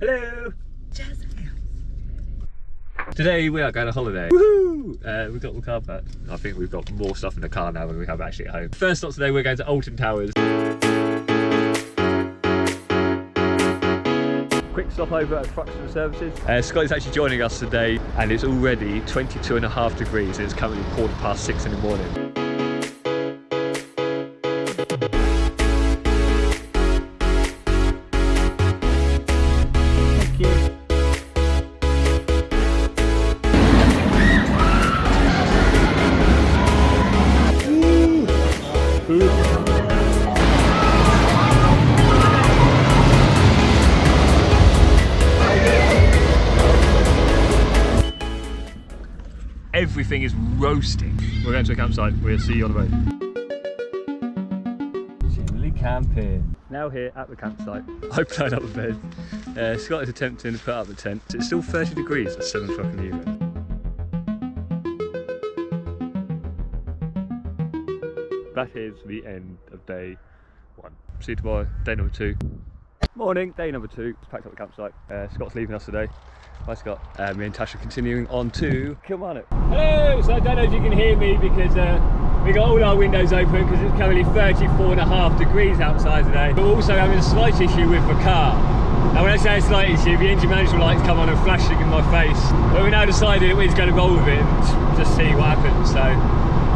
Hello! Today we are going on holiday. Woohoo! We've got the car back. I think we've got more stuff in the car now than we have actually at home. First stop today, we're going to Alton Towers. Quick stop over at Fractional Services. Scott is actually joining us today and it's already 22.5 degrees. It's currently 6:15 in the morning. Everything is roasting. We're going to a campsite. We'll see you on the road. Generally camping. Now here at the campsite. I've blown up the bed. Scott is attempting to put up the tent. It's still 30 degrees at 7 o'clock in the evening. That is the end of day 1. See you tomorrow, day number 2. Morning, day number 2. Just packed up the campsite. Scott's leaving us today. Hi Scott. Me and Tash are continuing on to Kilmarnock. Hello! So I don't know if you can hear me because we got all our windows open because it's currently 34.5 degrees outside today. But we're also having a slight issue with the car. Now when I say a slight issue, the engine management lights come on and flashing in my face. But we now decided that we're just going to roll with it and just see what happens. So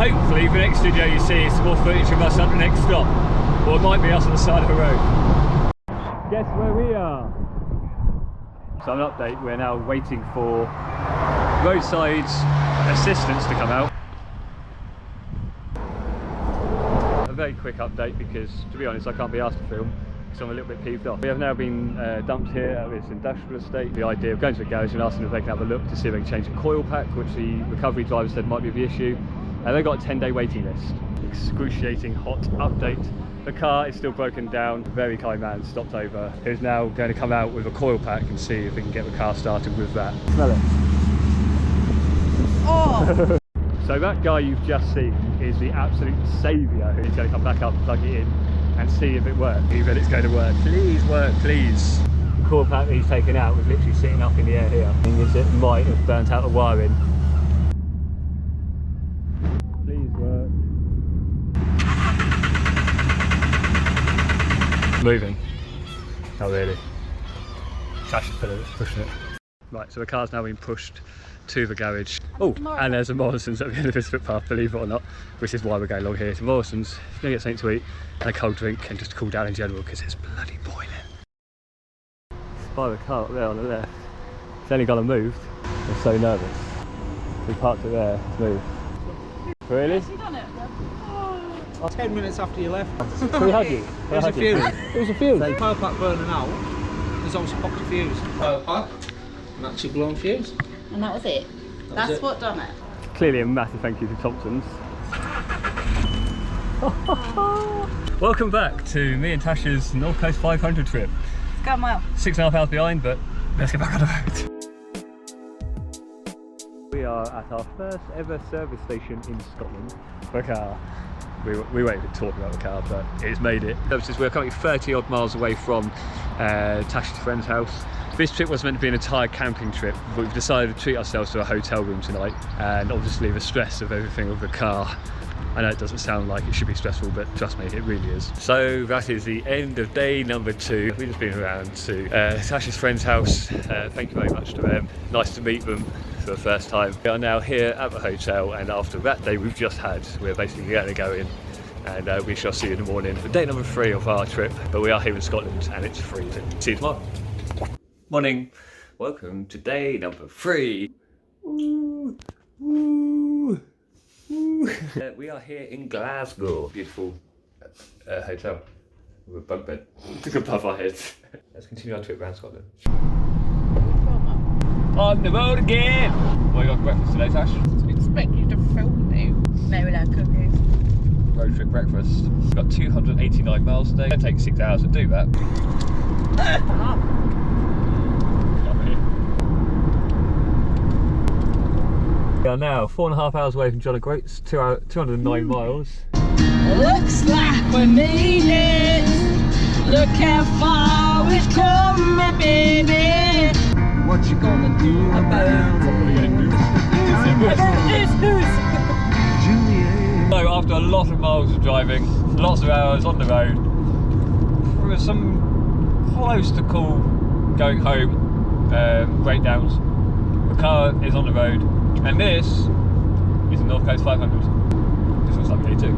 hopefully the next video you see is some more footage of us at the next stop. Or it might be us on the side of the road. Guess where we are? So an update, we're now waiting for roadside assistance to come out. A very quick update because, to be honest, I can't be asked to film because I'm a little bit peeved off. We have now been dumped here at this industrial estate. The idea of going to a garage and asking if they can have a look to see if they can change the coil pack, which the recovery driver said might be the issue. And they've got a 10-day waiting list. Excruciating hot update. The car is still broken down. A very kind man stopped over, who's now going to come out with a coil pack and see if we can get the car started with that. Smell it. Oh! So that guy you've just seen is the absolute saviour who's going to come back up, plug it in and see if it works. Even it's going to work. Please work, please. The coil pack that he's taken out was literally sitting up in the air here. And it might have burnt out the wiring. Please work. Moving. Oh really? Tash is pushing it. Right, so the car's now been pushed to the garage. Oh, and there's a Morrison's at the end of this footpath, believe it or not, which is why we're going along here to Morrison's. Gonna get something to eat and a cold drink and just cool down in general because it's bloody boiling. By the car up there on the left. It's only gonna move. I'm so nervous. We parked it there to move. Really? Has he done it? 10 minutes after you left. Who had you? It was a fuse. It was a fuse. The power pack burning out, there's obviously popped a fuse. Power pack, and actually blown fuse. And that was it? That's what done it? Clearly a massive thank you to Thompson's. Welcome back to me and Tash's North Coast 500 trip. It's going well. 6.5 hours behind, but let's get back on the road. We are at our first ever service station in Scotland for a car. We won't even talk about the car, but it's made it. We're currently 30 odd miles away from Tash's friend's house. This trip was meant to be an entire camping trip, but we've decided to treat ourselves to a hotel room tonight, and obviously the stress of everything with the car. I know it doesn't sound like it should be stressful, but trust me, it really is. So that is the end of day number 2. We've just been around to Tash's friend's house. Thank you very much to them. Nice to meet them for the first time. We are now here at the hotel, and after that day we've just had, we're basically going to go in and we shall see you in the morning for day number 3 of our trip. But we are here in Scotland and it's freezing. See you tomorrow. Morning. Welcome to day number 3. Ooh, ooh, ooh. We are here in Glasgow. Beautiful hotel with a bunk bed above our heads. Let's continue our trip around Scotland. On the road again! What you got for breakfast today, Tash? I expect you to film me. No, we're not cooking. Road trip breakfast. We've got 289 miles today. It'll take 6 hours to do that. We are now 4.5 hours away from John O'Groats, 209 miles. Looks like we made it. Look how far we've come, baby. What you gonna do about it? So after a lot of miles of driving, lots of hours on the road, for some close to cool going home breakdowns, the car is on the road, and this is a North Coast 500. This looks like me too.